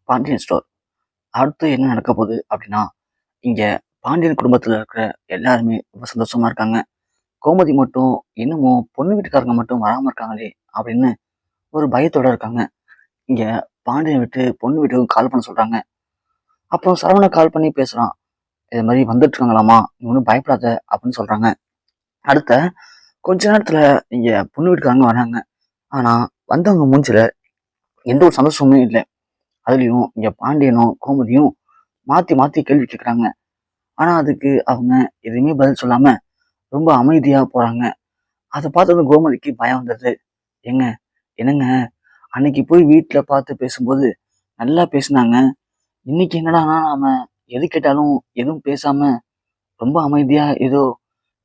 Pandian store. அடுத்து என்ன நடக்க போகுது அப்படின்னா, இங்க பாண்டியன் குடும்பத்துல இருக்கிற எல்லாருமே ரொம்ப சந்தோஷமா இருக்காங்க. கோமதி மட்டும் இன்னமும் பொண்ணு வீட்டுக்காரங்க மட்டும் வராம இருக்காங்களே அப்படின்னு ஒரு பயத்தோட இருக்காங்க. இங்க பாண்டியன் வீட்டு பொண்ணு வீட்டுக்கு கால் பண்ண சொல்றாங்க. அப்புறம் சரவண கால் பண்ணி பேசுறான். இது மாதிரி வந்துட்டு இருக்காங்களாமா, நீ ஒன்றும் பயப்படாத அப்படின்னு சொல்றாங்க. அடுத்த கொஞ்ச நேரத்துல இங்க பொண்ணு வீட்டுக்காரங்க வராங்க. ஆனா வந்தவங்க மூஞ்சில எந்த ஒரு சந்தோஷமுமே இல்லை. அதுலயும் இங்க பாண்டியனும் கோமதியும் மாத்தி மாத்தி கேள்வி கேட்கறாங்க. ஆனா அதுக்கு அவங்க எதுவுமே பதில் சொல்லாம ரொம்ப அமைதியா போறாங்க. அதை பார்த்தது கோமதிக்கு பயம் வந்தது. ஏங்க, என்னங்க, அன்னைக்கு போய் வீட்டுல பார்த்து பேசும்போது நல்லா பேசினாங்க. இன்னைக்கு என்னடானா நாம எது கேட்டாலும் எதுவும் பேசாம ரொம்ப அமைதியா ஏதோ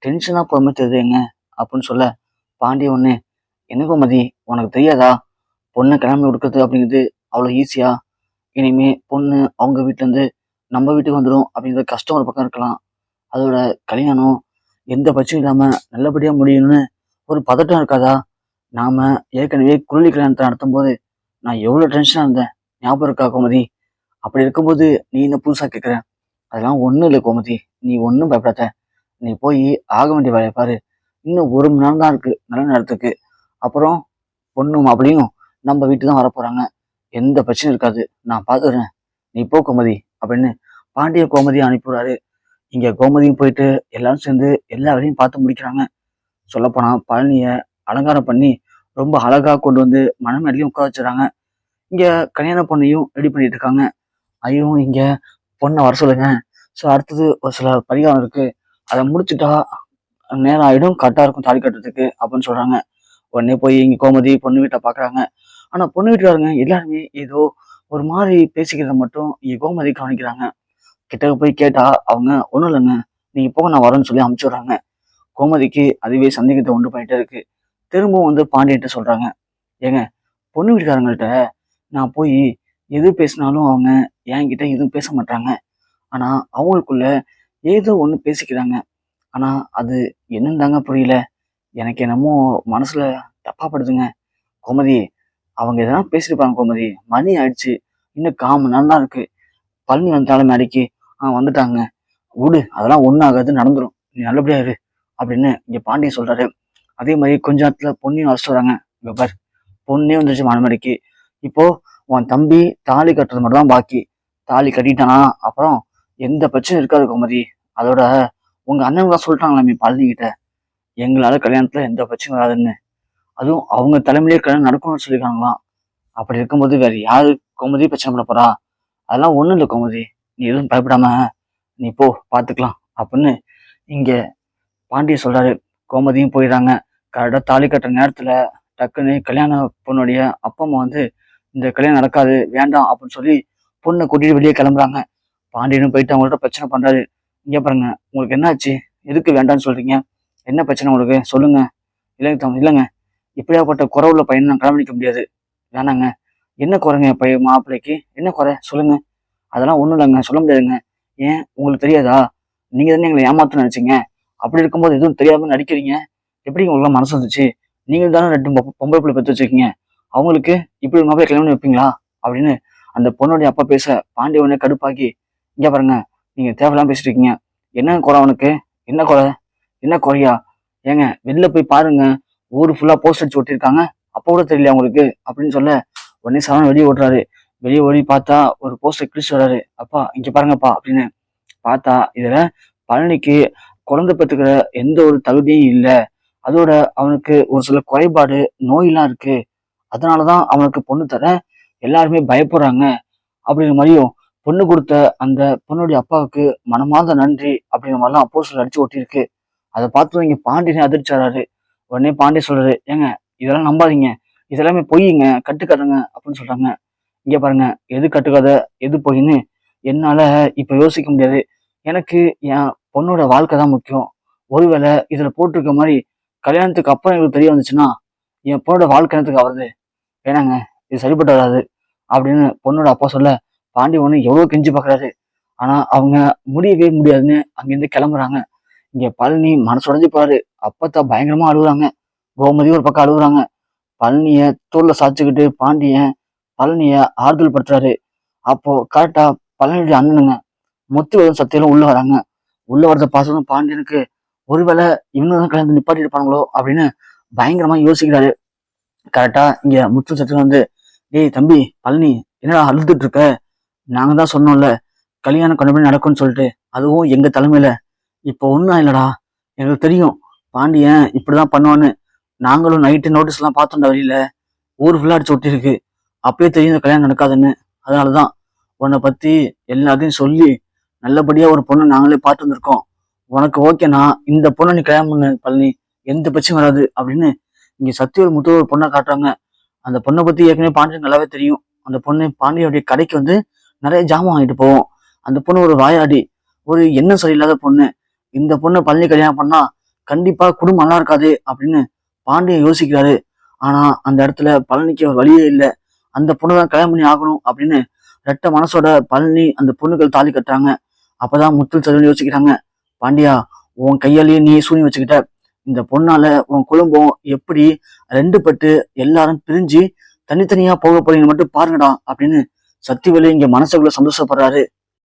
டென்ஷனா போற மாதிரி தெரியுதுங்க அப்படின்னு சொல்ல, பாண்டிய ஒண்ணு, என்ன கோமதி, உனக்கு தெரியாதா பொண்ணை கிளம்பி கொடுக்கறது அப்படிங்கிறது அவ்வளோ ஈஸியா? இனிமே பொண்ணு அவங்க வீட்டுல இருந்து நம்ம வீட்டுக்கு வந்துடும் அப்படிங்கிற கஷ்டம் ஒரு பக்கம் இருக்கலாம். அதோட கல்யாணம் எந்த பிரச்சனையும் இல்லாம நல்லபடியா முடியும்னு ஒரு பதட்டம் இருக்காதா? நாம ஏற்கனவே குருளி கல்யாணத்தை நடத்தும் போது நான் எவ்வளவு டென்ஷனா இருந்தேன், ஞாபகம் இருக்கா கோமதி? அப்படி இருக்கும்போது நீ என்ன புதுசா கேட்குற? அதெல்லாம் ஒண்ணும் இல்லை கோமதி, நீ ஒன்றும் பயப்படாத. நீ போய் ஆக வேண்டிய வேலையை பாரு. இன்னும் 1 மணி நேரம் தான் இருக்கு நல்ல நேரத்துக்கு. அப்புறம் பொண்ணும் மாப்பிளையும் நம்ம வீட்டு தான் வரப்போறாங்க. எந்த பிரச்சனையும் இருக்காது, நான் பாத்துக்கிறேன், நீ போ கோமதி அப்படின்னு பாண்டிய கோமதியை அனுப்பிவிடுறாரு. இங்க கோமதியும் போயிட்டு எல்லாரும் சேர்ந்து எல்லா வேலையும் பார்த்து முடிக்கிறாங்க. சொல்லப்போனா பழனிய அலங்காரம் பண்ணி ரொம்ப அழகா கொண்டு வந்து மணமேடையும் உட்கார வச்சுறாங்க. இங்க கல்யாண பொண்ணையும் ரெடி பண்ணிட்டு இருக்காங்க. ஐயோ, இங்க பொண்ணை வர சொல்லுங்க. ஸோ அடுத்தது ஒரு சில பரிகாரம் இருக்கு, அதை முடிச்சுட்டா நேரம் ஆயிடும், கரெக்டா இருக்கும் தாலி கட்டுறதுக்கு அப்படின்னு சொல்றாங்க. உடனே போய் இங்க கோமதி பொண்ணு வீட்டை பாக்குறாங்க. ஆனா பொண்ணு வீட்டுக்காரங்க எல்லாருமே ஏதோ ஒரு மாதிரி பேசிக்கிறத மட்டும் இங்க கோமதி கவனிக்கிறாங்க. கிட்ட போய் கேட்டா அவங்க ஒண்ணும் இல்லைங்க, நீங்க போக நான் வரேன்னு சொல்லி அமுச்சு விடுறாங்க. கோமதிக்கு அதுவே சந்தேகத்தை உண்டு பண்ணிட்டே இருக்கு. திரும்பவும் வந்து பாண்டியன்ட்ட சொல்றாங்க, ஏங்க, பொண்ணு வீட்டுக்காரங்கள்ட்ட நான் போய் எது பேசினாலும் அவங்க என்கிட்ட எதுவும் பேச மாட்டாங்க. ஆனா அவங்களுக்குள்ள ஏதோ ஒண்ணு பேசிக்கிறாங்க. ஆனா அது என்னன்னு தாங்க புரியல. எனக்கு என்னமோ மனசுல தப்பா படுதுங்க. கோமதி, அவங்க எதனா பேசிருப்பாங்க கோமதி, மணி ஆயிடுச்சு, இன்னும் 1/4 மணி நேரம் தான் இருக்கு. பழனி வந்தாலும் மேடைக்கு வந்துட்டாங்க, விடு, அதெல்லாம் ஒன்றும் ஆகாது, நடந்துரும், நீ நல்லபடியா இரு அப்படின்னு இங்க பாண்டியன் சொல்றாரு. அதே மாதிரி கொஞ்ச நேரத்துல பொண்ணையும் அழைச்சிட்டு வராங்க. இங்க பாரு, பொண்ணே வந்துருச்சு மணமேடைக்கு. இப்போ உன் தம்பி தாலி கட்டுறது மட்டும் தான் பாக்கி. தாலி கட்டிட்டானா அப்புறம் எந்த பிரச்சனையும் இருக்காது கோமதி. அதோட உங்க அண்ணன் தான் சொல்லிட்டாங்களாமே பழனி கிட்ட, எங்களால கல்யாணத்துல எந்த பிரச்சனையும் வராதுன்னு. அதுவும் அவங்க தலைமையிலே கல்யாணம் நடக்கும்னு சொல்லியிருக்காங்களாம். அப்படி இருக்கும்போது வேற யாரு கோமதி பிரச்சனை பண்ண போறா? அதெல்லாம் ஒண்ணும் இல்லை கோமதி, நீ எதுவும் பயப்படாம நீ போ, பாத்துக்கலாம் அப்படின்னு இங்க பாண்டிய சொல்றாரு. கோமதியும் போயிடுறாங்க. கரெக்டா தாலி கட்டுற நேரத்துல டக்குன்னு கல்யாண பொண்ணுடைய அப்பா அம்மா வந்து இந்த கல்யாணம் நடக்காது, வேண்டாம் அப்படின்னு சொல்லி பொண்ணை கூட்டிட்டு வெளியே கிளம்புறாங்க. பாண்டியனும் போயிட்டு அவங்கள்ட்ட பிரச்சனை பண்றாரு. இங்க பாருங்க, உங்களுக்கு என்ன ஆச்சு, எதுக்கு வேண்டாம்னு சொல்றீங்க, என்ன பிரச்சனை உங்களுக்கு சொல்லுங்க. இல்லைங்க, இப்படியாப்பட்ட குறை உள்ள பையனை நான் கல்யாணிக்க முடியாது, வேணாங்க. என்ன குறைங்க பையன் மாப்பிள்ளைக்கு, என்ன குறை சொல்லுங்க. அதெல்லாம் ஒண்ணும் இல்லைங்க, சொல்ல முடியாதுங்க. ஏன் உங்களுக்கு தெரியாதா? நீங்க தானே எங்களை ஏமாத்தணும்னு நினைச்சீங்க. அப்படி இருக்கும்போது எதுவும் தெரியாம நடிக்கிறீங்க. எப்படி உங்களுக்கு மனசு வந்துச்சு? நீங்க தானே 2 பொம்பளை பிள்ளை பெற்று வச்சிருக்கீங்க, அவங்களுக்கு இப்படி ஒரு மாப்பிள்ளை கல்யாணம் வைப்பீங்களா அப்படின்னு அந்த பொண்ணுடைய அப்பா பேச பாண்டியவனே கடுப்பாக்கி, இங்க பாருங்க, நீங்க தேவையில்லாம பேசிட்டு இருக்கீங்க. என்ன குறை அவனுக்கு, என்ன குறை, என்ன குறையா? ஏங்க, வெளில போய் பாருங்க, ஊரு ஃபுல்லா போஸ்ட் அடிச்சு ஒட்டியிருக்காங்க, அப்ப கூட தெரியல உங்களுக்கு அப்படின்னு சொல்ல, உடனே சரவணன் வெளியே ஓட்டுறாரு. வெளியே ஓடி பார்த்தா ஒரு போஸ்டர் கிழிச்சு வர்றாரு. அப்பா இங்க பாருங்கப்பா அப்படின்னு பார்த்தா இதுல பழனிக்கு குழந்தை பெற்றுக்கிற எந்த ஒரு தகுதியும் இல்லை. அதோட அவனுக்கு ஒரு சில குறைபாடு, நோயெல்லாம் இருக்கு. அதனாலதான் அவனுக்கு பொண்ணு தர எல்லாருமே பயப்படுறாங்க அப்படிங்கிற மாதிரியும், பொண்ணு கொடுத்த அந்த பொண்ணுடைய அப்பாவுக்கு மனமார்ந்த நன்றி அப்படிங்கிற மாதிரிலாம் போஸ்டர் அடிச்சு ஒட்டியிருக்கு. அதை பார்த்து இங்க பாண்டியனே அதிர்ச்சாரு. உடனே பாண்டியன் சொல்றாரு, ஏங்க, இதெல்லாம் நம்பாதீங்க, இதெல்லாமே பொய்யுங்க, கட்டுக்கதைங்க அப்படின்னு சொல்றாங்க. இங்க பாருங்க, எது கட்டுக்கதை எது பொய்ன்னு என்னால இப்ப யோசிக்க முடியாது. எனக்கு என் பொண்ணோட வாழ்க்கை தான் முக்கியம். ஒருவேளை இதுல போட்டிருக்க மாதிரி கல்யாணத்துக்கு அப்புறம் எனக்கு தெரிய வந்துச்சுன்னா என் பொண்ணோட வாழ்க்கை எனக்கு வருது, வேணாங்க, இது சரிப்பட்டு வராது அப்படின்னு பொண்ணோட அப்பா சொல்ல, பாண்டி ஒண்ணு எவ்வளவு கெஞ்சி பாக்குறாரு. ஆனா அவங்க முடியவே முடியாதுன்னு அங்கிருந்து கிளம்புறாங்க. இங்க பழனி மனசு உடைஞ்சு போறாரு. அப்பத்தா பயங்கரமா அழுகுறாங்க. கோமதி ஒரு பக்கம் அழுகுறாங்க. பழனிய தோல்ல சாச்சுக்கிட்டு பாண்டியன் பழனிய ஆறுதல் படுத்துறாரு. அப்போ கரெக்டா பழனியுடைய அண்ணனுங்க முத்துவேலும் சத்தியலும் உள்ள வராங்க. உள்ள வரத பார்த்ததும் பாண்டியனுக்கு ஒருவேளை இவங்க தான் கல்யாணத்தை நிப்பாட்டி இருப்பாங்களோ அப்படின்னு பயங்கரமா யோசிக்கிறாரு. கரெக்டா இங்க முத்து சத்தியம் வந்து, டேய் தம்பி பழனி, என்னடா அழுதுட்டு இருக்க? நாங்க தான் சொன்னோம்ல கல்யாணம் கண்டிப்பா நடக்கும்னு சொல்லிட்டு, அதுவும் எங்க தலைமையில. இப்போ ஒன்றும் இல்லடா, எங்களுக்கு தெரியும் பாண்டியன் இப்படிதான் பண்ணுவான்னு. நாங்களும் நைட்டு நோட்டீஸ் எல்லாம் பார்த்தோம்டா வெளியில, ஊர் ஃபுல்லா அடிச்சு ஒட்டிருக்கு. அப்பயே தெரியும் இந்த கல்யாணம் நடக்காதுன்னு. அதனாலதான் உன்னை பத்தி எல்லாத்தையும் சொல்லி நல்லபடியா ஒரு பொண்ணு நாங்களே பார்த்து வந்திருக்கோம். உனக்கு ஓகேனா இந்த பொண்ணை நீ கல்யாணம் பண்ணு பழனி, எந்த பிரச்சனையும் வராது அப்படின்னு இங்க சத்தியோட முத்து ஒரு பொண்ணை காட்டுறாங்க. அந்த பொண்ணை பத்தி ஏற்கனவே பாண்டியன் நல்லாவே தெரியும். அந்த பொண்ணு பாண்டியனுடைய கடைக்கு வந்து நிறைய ஜாமான் வாங்கிட்டு போவோம். அந்த பொண்ணு ஒரு வாயாடி, ஒரு எண்ணம் சரியில்லாத பொண்ணு. இந்த பொண்ணை பழனி கல்யாணம் பண்ணா கண்டிப்பா குடும்பம் நல்லா இருக்காது அப்படின்னு பாண்டியன் யோசிக்கிறாரு. ஆனா அந்த இடத்துல பழனிக்கு வழியே இல்லை. அந்த பொண்ணு தான் கல்யாணம் பண்ணி ஆகணும் அப்படின்னு ரெட்ட மனசோட பழனி அந்த பொண்ணுகள் தாலி கட்டுறாங்க. அப்பதான் முத்து செல்வன் யோசிக்கிறாங்க, பாண்டியா, உன் கையாலேயே நீ சூனி வச்சுக்கிட்ட. இந்த பொண்ணால உன் குடும்பம் எப்படி ரெண்டு பட்டு எல்லாரும் பிரிஞ்சு தனித்தனியா போக போறீங்க மட்டும் பாருங்கடா அப்படின்னு சத்திவேலு இங்க மனசுக்குள்ள சந்தோஷப்படுறாரு.